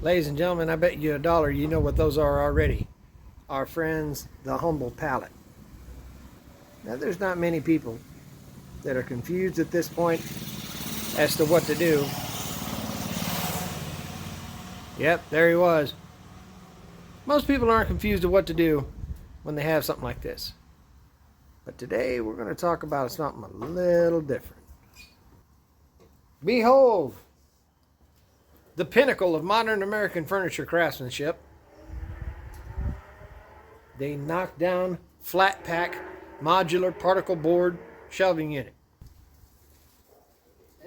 Ladies and gentlemen, I bet you $1 you know what those are already. Our friends, the Humble Pallet. Now, there's not many people that are confused at this point as to what to do. Yep, there he was. Most people aren't confused of what to do when they have something like this. But today we're going to talk about something a little different. Behold, the pinnacle of modern American furniture craftsmanship. The knockdown, flat pack, modular particle board shelving unit.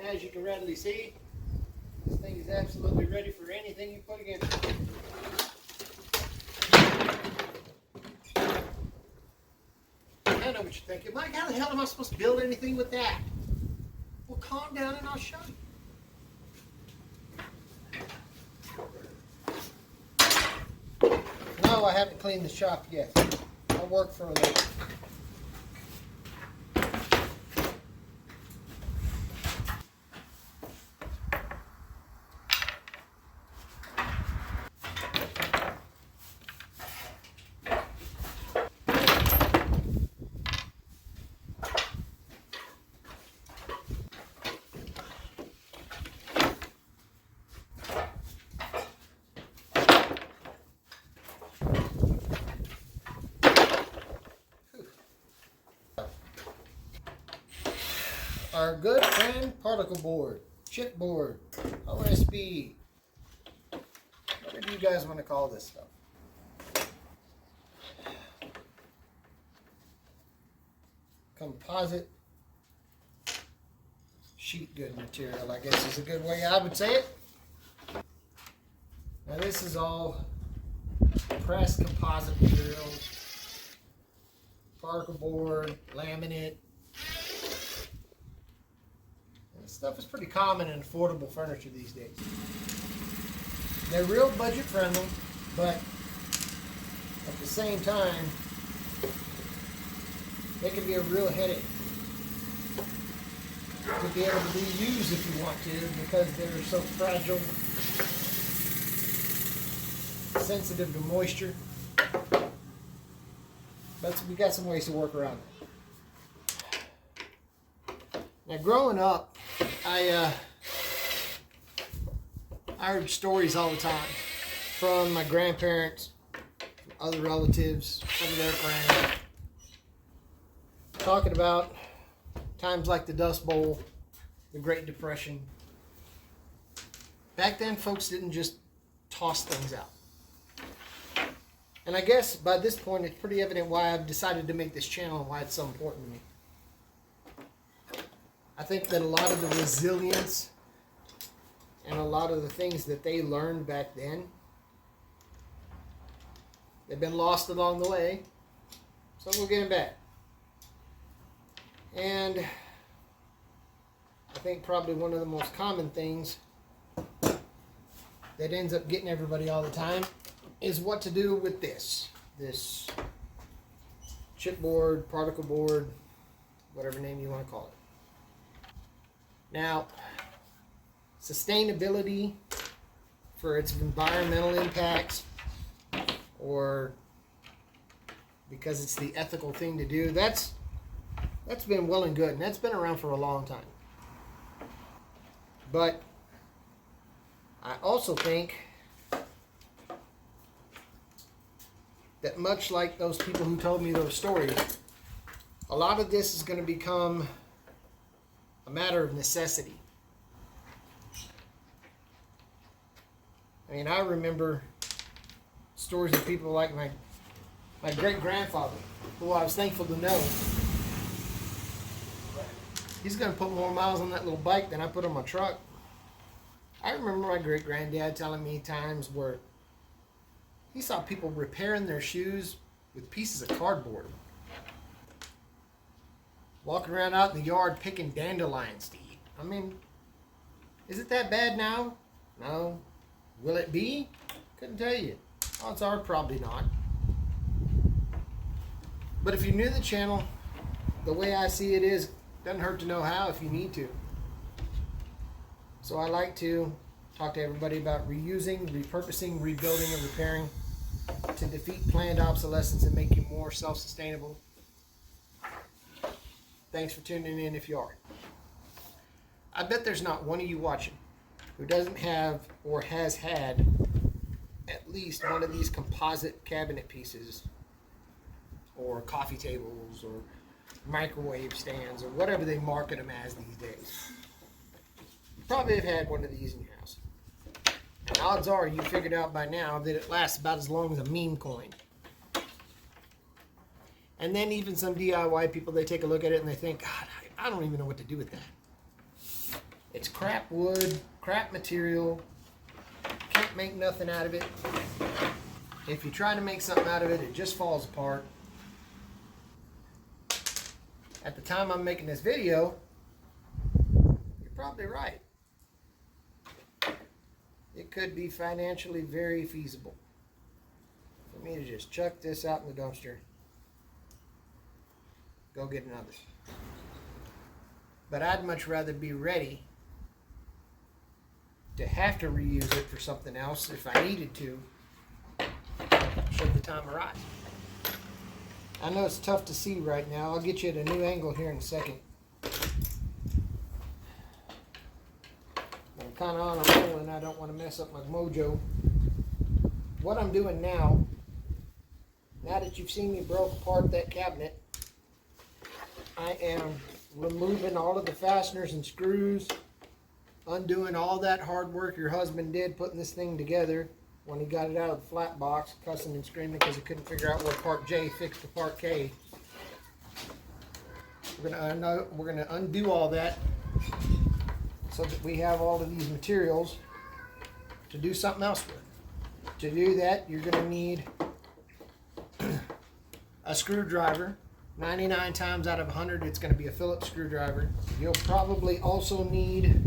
As you can readily see, this thing is absolutely ready for anything you put against it. I know what you're thinking. Mike, how the hell am I supposed to build anything with that? Well, calm down and I'll show you. No, I haven't cleaned the shop yet. I'll work for a little. Our good friend particle board, chipboard, OSB, whatever you guys want to call this stuff. Composite sheet good material, I guess is a good way I would say it. Now this is all pressed composite materials, particle board, laminate. Stuff is pretty common in affordable furniture these days. They're real budget friendly, but at the same time, they can be a real headache to be able to be used if you want to, because they're so fragile, sensitive to moisture. But we got some ways to work around it. Now, growing up, I heard stories all the time from my grandparents, from other relatives, some of their friends, talking about times like the Dust Bowl, the Great Depression. Back then, folks didn't just toss things out. And I guess by this point, it's pretty evident why I've decided to make this channel and why it's so important to me. I think that a lot of the resilience and a lot of the things that they learned back then, they've been lost along the way. So we'll get them back. And I think probably one of the most common things that ends up getting everybody all the time is what to do with this chipboard, particle board, whatever name you want to call it. Now, sustainability for its environmental impacts, or because it's the ethical thing to do, that's been well and good, and that's been around for a long time. But I also think that much like those people who told me those stories, a lot of this is going to become a matter of necessity. I mean, I remember stories of people like my great-grandfather, who I was thankful to know. He's going to put more miles on that little bike than I put on my truck. I remember my great-granddad telling me times where he saw people repairing their shoes with pieces of cardboard. Walking around out in the yard picking dandelions to eat. I mean, is it that bad now? No. Will it be? Couldn't tell you. Odds are probably not. But if you're new to the channel, the way I see it is, doesn't hurt to know how if you need to. So I like to Talk to everybody about reusing, repurposing, rebuilding, and repairing to defeat planned obsolescence and make you more self-sustainable. Thanks for tuning in if you are. I bet there's not one of you watching who doesn't have or has had at least one of these composite cabinet pieces or coffee tables or microwave stands or whatever they market them as these days. You probably have had one of these in your house. And odds are you figured out by now that it lasts about as long as a meme coin. And then even some DIY people, they take a look at it and they think, God, I don't even know what to do with that. It's crap wood, crap material, can't make nothing out of it. If you try to make something out of it, it just falls apart. At the time I'm making this video, you're probably right. It could be financially very feasible for me to just chuck this out in the dumpster, go get another. But I'd much rather be ready to have to reuse it for something else if I needed to, should the time arise. I know it's tough to see right now. I'll get you at a new angle here in a second. I'm kind of on a roll and I don't want to mess up my mojo. What I'm doing now that you've seen me broke apart that cabinet, I am removing all of the fasteners and screws, undoing all that hard work your husband did putting this thing together when he got it out of the flat box, cussing and screaming because he couldn't figure out where part J fixed to part K. We're gonna undo all that so that we have all of these materials to do something else with. To do that, you're gonna need a screwdriver. 99 times out of 100, it's gonna be a Phillips screwdriver. You'll probably also need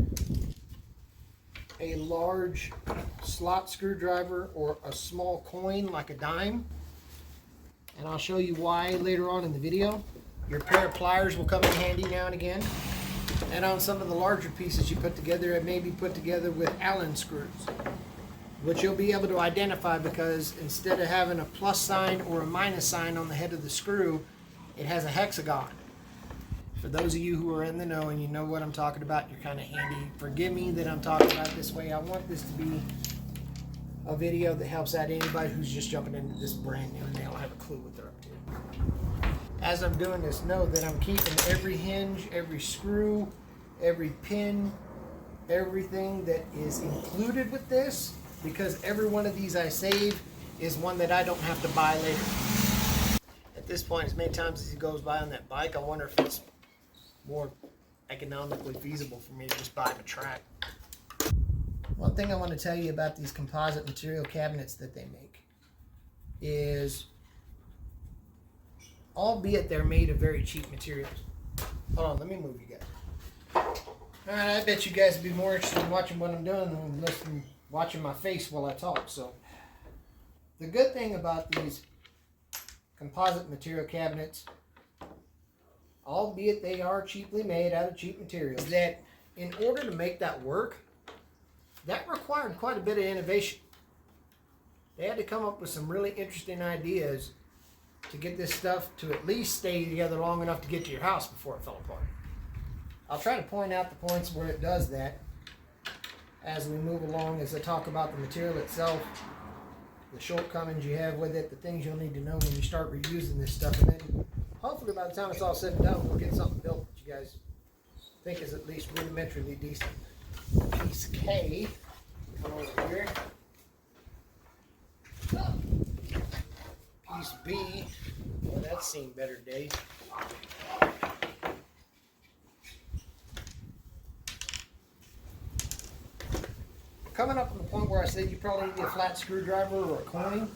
a large slot screwdriver or a small coin like a dime, and I'll show you why later on in the video. Your pair of pliers will come in handy now and again, and on some of the larger pieces you put together, it may be put together with Allen screws, which you'll be able to identify because instead of having a plus sign or a minus sign on the head of the screw, it has a hexagon. For those of you who are in the know and you know what I'm talking about, you're kind of handy. Forgive me that I'm talking about it this way. I want this to be a video that helps out anybody who's just jumping into this brand new and they don't have a clue what they're up to. As I'm doing this, know that I'm keeping every hinge, every screw, every pin, everything that is included with this, because every one of these I save is one that I don't have to buy later. At this point, as many times as he goes by on that bike, I wonder if it's more economically feasible for me to just buy a track. One thing I want to tell you about these composite material cabinets that they make is, albeit they're made of very cheap materials. Hold on, let me move you guys. Alright, I bet you guys would be more interested in watching what I'm doing than watching my face while I talk. So, the good thing about these composite material cabinets, albeit they are cheaply made out of cheap materials, that in order to make that work, that required quite a bit of innovation. They had to come up with some really interesting ideas to get this stuff to at least stay together long enough to get to your house before it fell apart. I'll try to point out the points where it does that as we move along, as I talk about the material itself, the shortcomings you have with it, the things you'll need to know when you start reusing this stuff, and then hopefully by the time it's all said and done, we'll get something built that you guys think is at least rudimentarily decent. Piece K, come over here. Piece B, well, that's seen better days. Coming up on the point where I said you probably need a flat screwdriver or a coin.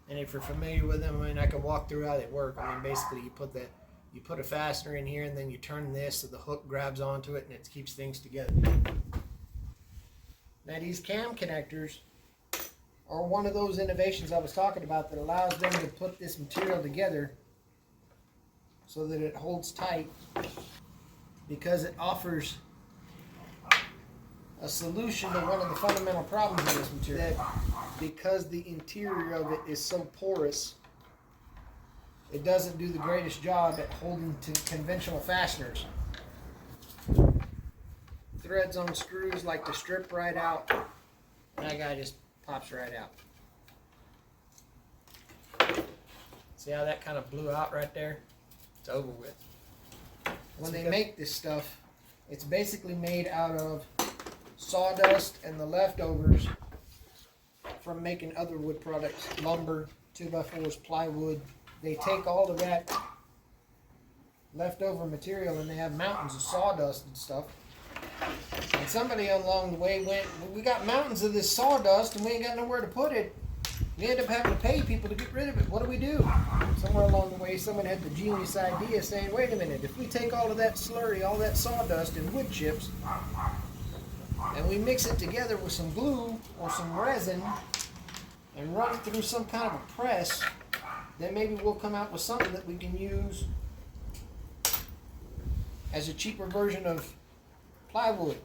And if you're familiar with them, I mean, I can walk through how they work. I mean, basically you put a fastener in here and then you turn this so the hook grabs onto it and it keeps things together. Now these cam connectors are one of those innovations I was talking about that allows them to put this material together so that it holds tight, because it offers a solution to one of the fundamental problems of this material. That because the interior of it is so porous, it doesn't do the greatest job at holding to conventional fasteners. Threads on screws like to strip right out, and that guy just pops right out. See how that kind of blew out right there? It's over with. When they make this stuff, it's basically made out of sawdust and the leftovers from making other wood products, lumber, 2x4s, plywood. They take all of that leftover material and they have mountains of sawdust and stuff. And somebody along the way went, we got mountains of this sawdust and we ain't got nowhere to put it. We end up having to pay people to get rid of it. What do we do? Somewhere along the way, someone had the genius idea saying, wait a minute, if we take all of that slurry, all that sawdust and wood chips, and we mix it together with some glue or some resin and run it through some kind of a press, then maybe we'll come out with something that we can use as a cheaper version of plywood.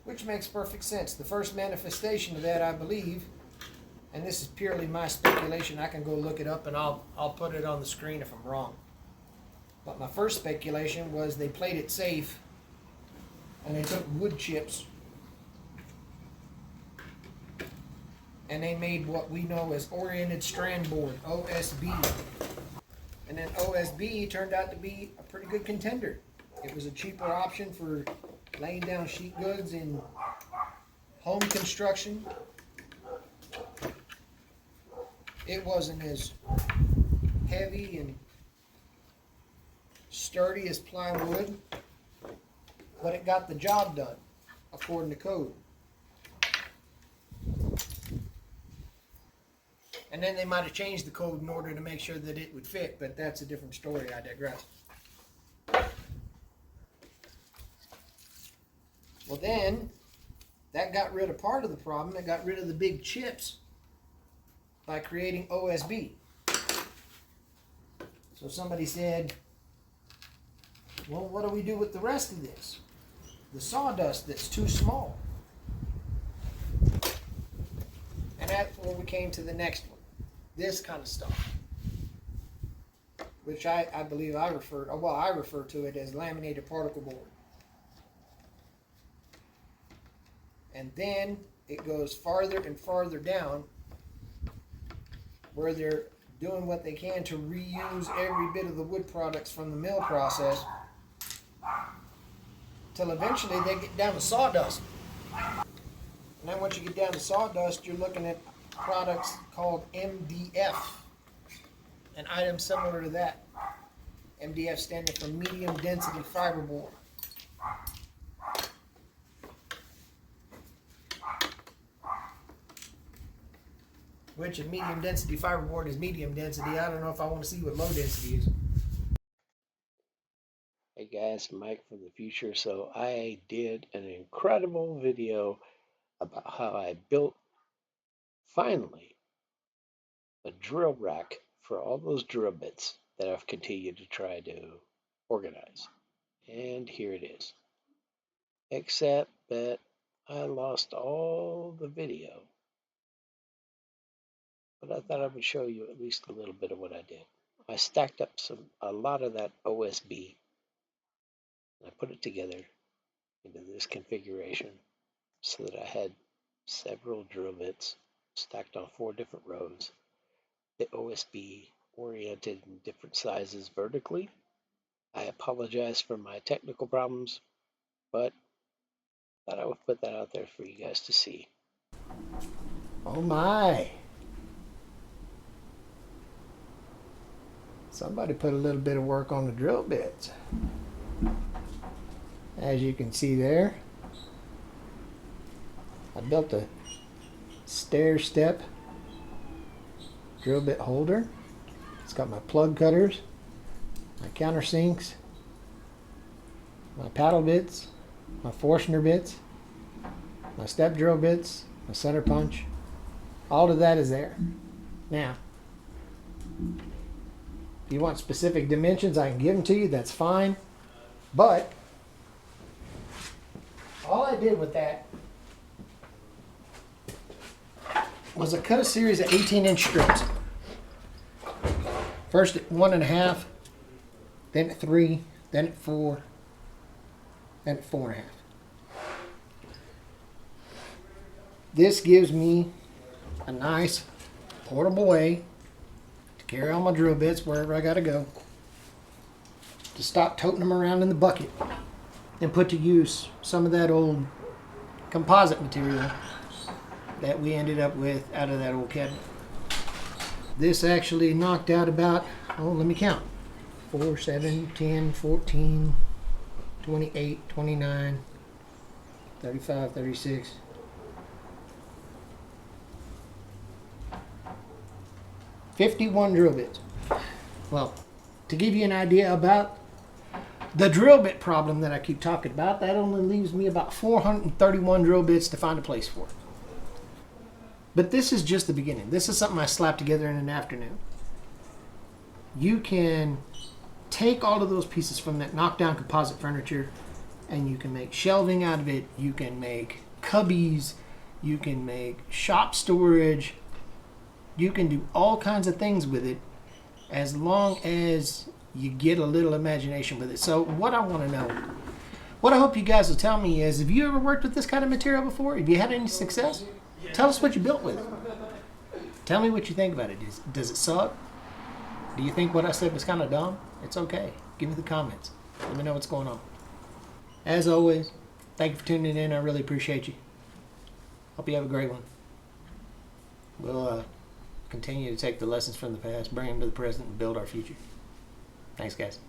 Which makes perfect sense. The first manifestation of that, I believe, and this is purely my speculation, I can go look it up and I'll put it on the screen if I'm wrong. But my first speculation was they played it safe and they took wood chips and they made what we know as oriented strand board, OSB. And then OSB turned out to be a pretty good contender. It was a cheaper option for laying down sheet goods in home construction. It wasn't as heavy and sturdy as plywood, but it got the job done according to code. And then they might have changed the code in order to make sure that it would fit, but that's a different story. I digress. Well, then, that got rid of part of the problem. It got rid of the big chips by creating OSB. So somebody said, well, what do we do with the rest of this? The sawdust that's too small. And that's where we came to the next one. This kind of stuff. Which I believe I refer to it as laminated particle board. And then it goes farther and farther down where they're doing what they can to reuse every bit of the wood products from the mill process till eventually they get down to sawdust. And then once you get down to sawdust, you're looking at products called MDF, an item similar to that. MDF standing for medium density fiberboard. Which in medium density fiberboard is medium density. I don't know if I want to see what low density is. Hey guys, Mike from the future. So I did an incredible video about how I built, finally, a drill rack for all those drill bits that I've continued to try to organize. And here it is. Except that I lost all the video. But I thought I would show you at least a little bit of what I did. I stacked up a lot of that OSB. I put it together into this configuration so that I had several drill bits stacked on 4 different rows. The OSB oriented in different sizes vertically. I apologize for my technical problems, but thought I would put that out there for you guys to see. Oh my! Somebody put a little bit of work on the drill bits. As you can see there, I built a stair step drill bit holder. It's got my plug cutters, my countersinks, my paddle bits, my Forstner bits, my step drill bits, my center punch. All of that is there. Now, if you want specific dimensions, I can give them to you. That's fine. But All I did with that was I cut a series of 18-inch strips. First at 1.5, then at 3, then at 4, then at 4.5. This gives me a nice portable way to carry all my drill bits wherever I gotta go, to stop toting them around in the bucket, and put to use some of that old composite material that we ended up with out of that old cabinet. This actually knocked out about, oh, let me count, 4, 7, 10, 14, 28, 29, 35, 36, 51 drill bits. Well, to give you an idea about the drill bit problem that I keep talking about, that only leaves me about 431 drill bits to find a place for. But this is just the beginning. This is something I slapped together in an afternoon. You can take all of those pieces from that knockdown composite furniture and you can make shelving out of it. You can make cubbies. You can make shop storage. You can do all kinds of things with it as long as you get a little imagination with it. So what I want to know, what I hope you guys will tell me is, have you ever worked with this kind of material before? Have you had any success? Tell us what you built with it. Tell me what you think about it. Does it suck? Do you think what I said was kind of dumb? It's okay. Give me the comments. Let me know what's going on. As always, thank you for tuning in. I really appreciate you. Hope you have a great one. We'll continue to take the lessons from the past, bring them to the present, and build our future. Thanks, guys.